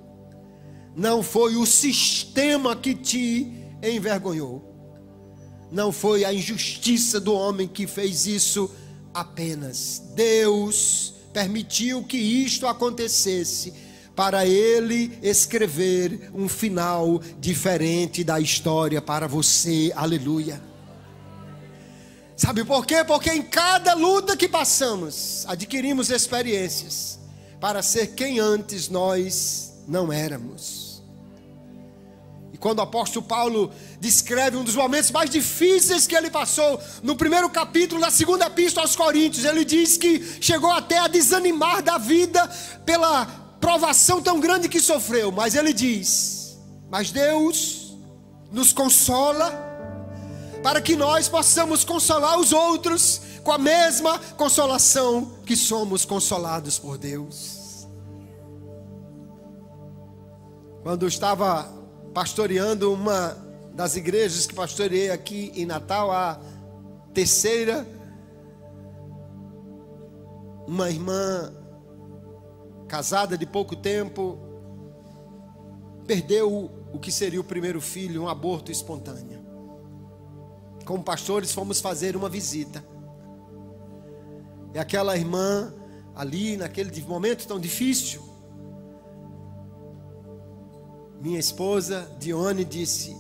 não foi o sistema que te envergonhou, não foi a injustiça do homem que fez isso apenas. Deus permitiu que isto acontecesse para Ele escrever um final diferente da história para você. Aleluia. Sabe por quê? Porque em cada luta que passamos, adquirimos experiências para ser quem antes nós não éramos. E quando o apóstolo Paulo descreve um dos momentos mais difíceis que ele passou, no primeiro capítulo da segunda epístola aos Coríntios, ele diz que chegou até a desanimar da vida pela provação tão grande que sofreu. Mas ele diz: mas Deus nos consola, para que nós possamos consolar os outros com a mesma consolação que somos consolados por Deus. Quando eu estava pastoreando uma das igrejas que pastoreei aqui em Natal, a terceira, uma irmã casada de pouco tempo perdeu o que seria o primeiro filho, um aborto espontâneo. Como pastores fomos fazer uma visita, e aquela irmã ali naquele momento tão difícil, minha esposa Dione disse: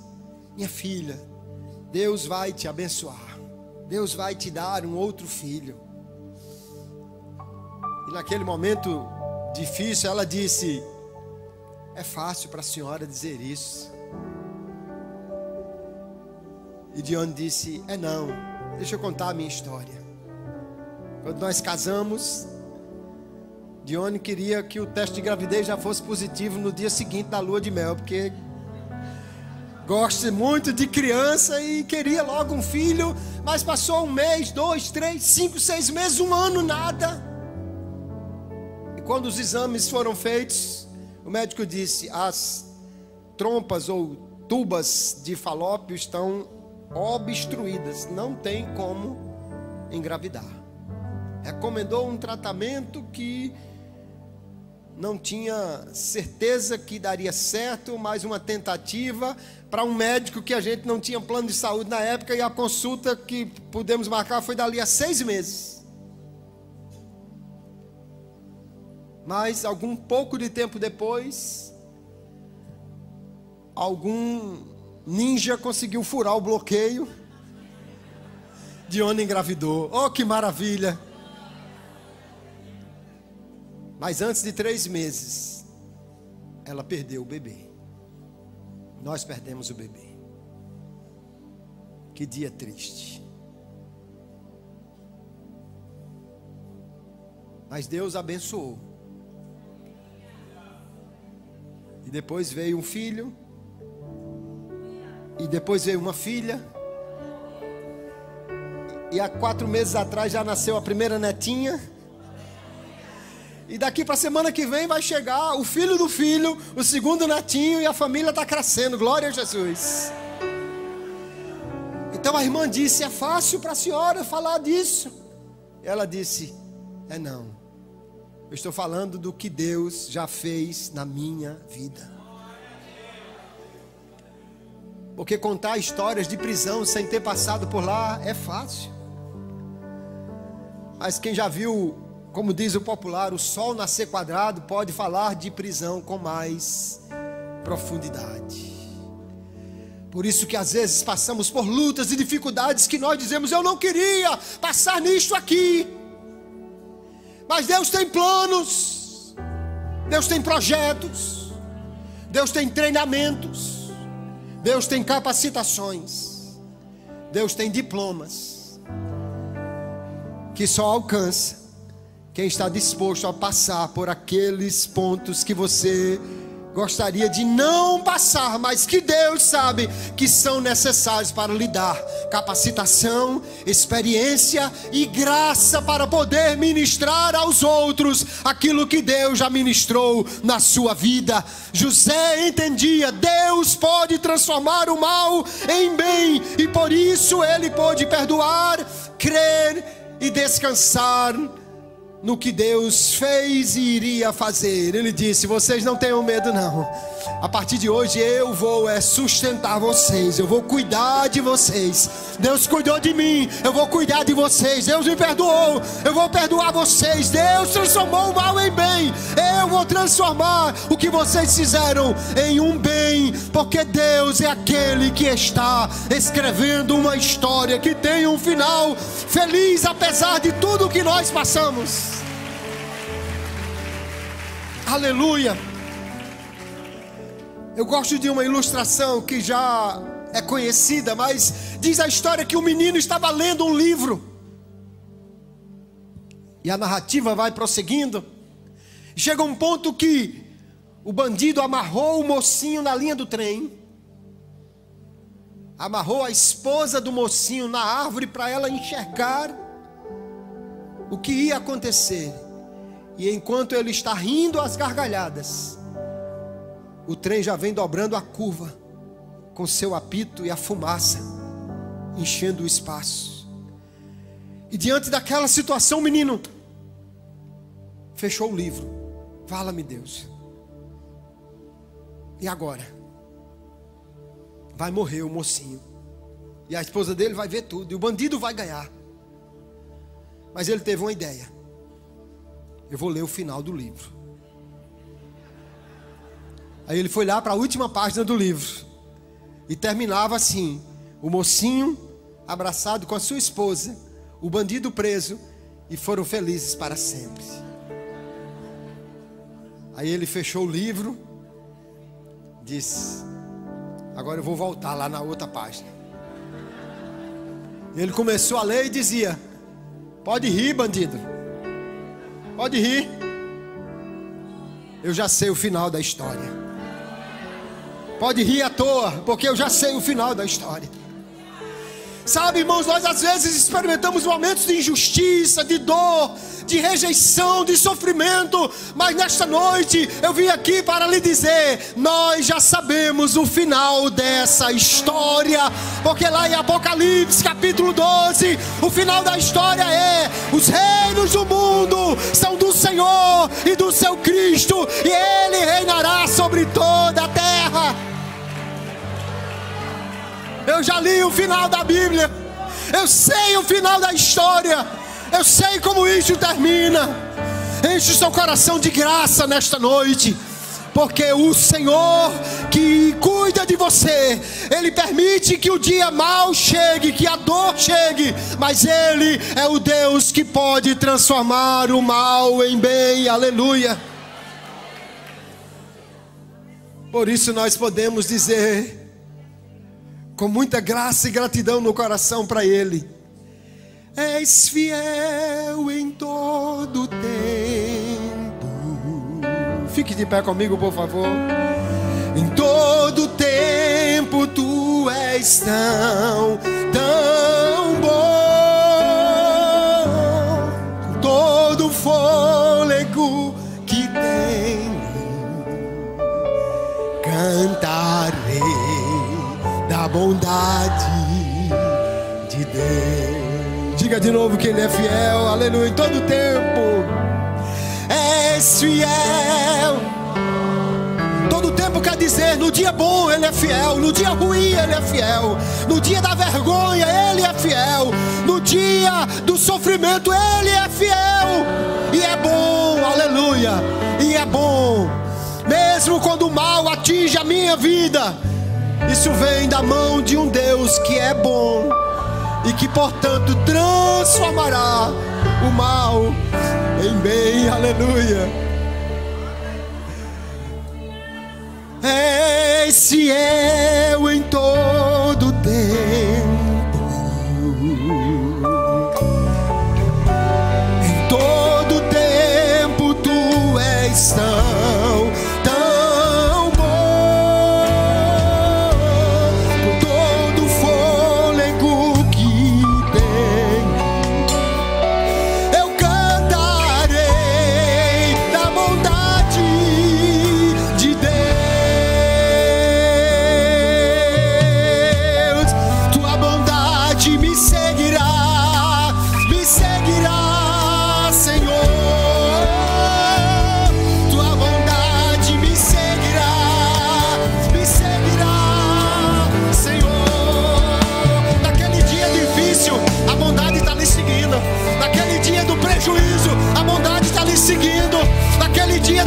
minha filha, Deus vai te abençoar, Deus vai te dar um outro filho. E naquele momento difícil ela disse: é fácil para a senhora dizer isso. E Dione disse: é não, deixa eu contar a minha história. Quando nós casamos, Dione queria que o teste de gravidez já fosse positivo no dia seguinte da lua de mel, porque gosta muito de criança e queria logo um filho. Mas passou 1 mês, 2, 3, 5, 6 meses, 1 ano, nada. E quando os exames foram feitos, o médico disse: as trompas ou tubas de falópio estão obstruídas, não tem como engravidar. Recomendou um tratamento que não tinha certeza que daria certo, mais uma tentativa para um médico que a gente não tinha plano de saúde na época, e a consulta que pudemos marcar foi dali a 6 meses. Mas algum pouco de tempo depois, algum ninja conseguiu furar o bloqueio. Dione engravidou. Oh, que maravilha! Mas antes de 3 meses, ela perdeu o bebê. Nós perdemos o bebê. Que dia triste. Mas Deus abençoou. E depois veio um filho. E depois veio uma filha. E há 4 meses atrás já nasceu a primeira netinha. E daqui para a semana que vem vai chegar o filho do filho, o segundo netinho, e a família está crescendo. Glória a Jesus. Então a irmã disse: é fácil para a senhora falar disso. Ela disse: é não. Eu estou falando do que Deus já fez na minha vida. Porque contar histórias de prisão sem ter passado por lá é fácil. Mas quem já viu, como diz o popular, o sol nascer quadrado, pode falar de prisão com mais profundidade. Por isso que às vezes passamos por lutas e dificuldades que nós dizemos: eu não queria passar nisto aqui. Mas Deus tem planos, Deus tem projetos, Deus tem treinamentos, Deus tem capacitações, Deus tem diplomas, que só alcança quem está disposto a passar por aqueles pontos que você gostaria de não passar, mas que Deus sabe que são necessários para lhe dar capacitação, experiência e graça para poder ministrar aos outros aquilo que Deus já ministrou na sua vida. José entendia: Deus pode transformar o mal em bem, e por isso ele pôde perdoar, crer e descansar no que Deus fez e iria fazer. Ele disse: vocês não tenham medo não. A partir de hoje eu vou sustentar vocês, eu vou cuidar de vocês. Deus cuidou de mim, eu vou cuidar de vocês. Deus me perdoou, eu vou perdoar vocês. Deus transformou o mal em bem, eu vou transformar o que vocês fizeram em um bem, porque Deus é aquele que está escrevendo uma história que tem um final feliz, apesar de tudo que nós passamos. Aleluia. Eu gosto de uma ilustração que já é conhecida, mas diz a história que o menino estava lendo um livro, e a narrativa vai prosseguindo. Chega um ponto que o bandido amarrou o mocinho na linha do trem, amarrou a esposa do mocinho na árvore para ela enxergar o que ia acontecer. E enquanto ele está rindo às gargalhadas, o trem já vem dobrando a curva, com seu apito e a fumaça enchendo o espaço. E diante daquela situação, o menino fechou o livro. Fala-me, Deus. E agora? Vai morrer o mocinho, e a esposa dele vai ver tudo, e o bandido vai ganhar. Mas ele teve uma ideia: eu vou ler o final do livro. Aí ele foi lá para a última página do livro. E terminava assim: o mocinho abraçado com a sua esposa, o bandido preso, e foram felizes para sempre. Aí ele fechou o livro, disse: agora eu vou voltar lá na outra página. E ele começou a ler e dizia: pode rir, bandido, pode rir, eu já sei o final da história. Pode rir à toa, porque eu já sei o final da história. Sabe, irmãos, nós às vezes experimentamos momentos de injustiça, de dor, de rejeição, de sofrimento. Mas nesta noite eu vim aqui para lhe dizer: nós já sabemos o final dessa história. Porque lá em Apocalipse capítulo 12, o final da história é: os reinos do mundo são do Senhor e do seu Cristo, e Ele reinará sobre toda a terra. Eu já li o final da Bíblia, eu sei o final da história, eu sei como isso termina. Enche o seu coração de graça nesta noite, porque o Senhor que cuida de você, Ele permite que o dia mau chegue, que a dor chegue, mas Ele é o Deus que pode transformar o mal em bem. Aleluia. Por isso nós podemos dizer com muita graça e gratidão no coração para Ele: és fiel em todo tempo. Fique de pé comigo, por favor. Em todo tempo tu és tão bom. Com todo fôlego que tenho, cantarei da bondade de Deus. Diga de novo que Ele é fiel, aleluia, em todo tempo. És fiel. Todo tempo quer dizer: no dia bom Ele é fiel, no dia ruim Ele é fiel, no dia da vergonha Ele é fiel, no dia do sofrimento Ele é fiel. E é bom, aleluia, e é bom. Mesmo quando o mal atinge a minha vida, isso vem da mão de um Deus que é bom e que, portanto, transformará o mal em bem. Aleluia. És fiel em todo tempo. Em todo tempo tu és tão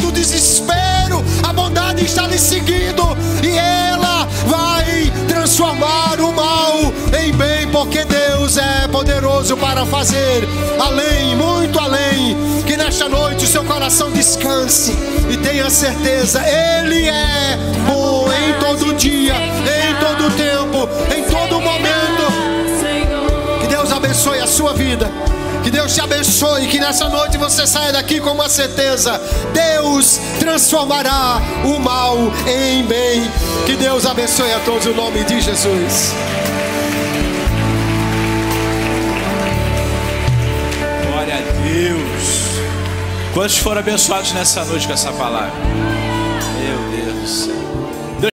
do desespero, a bondade está lhe seguindo, e ela vai transformar o mal em bem, porque Deus é poderoso para fazer além, muito além. Que nesta noite o seu coração descanse e tenha certeza: Ele é bom em todo dia, em todo tempo, em todo momento. Que Deus abençoe a sua vida. Que Deus te abençoe, que nessa noite você saia daqui com uma certeza: Deus transformará o mal em bem. Que Deus abençoe a todos, em nome de Jesus. Glória a Deus. Quantos foram abençoados nessa noite com essa palavra? Meu Deus do céu.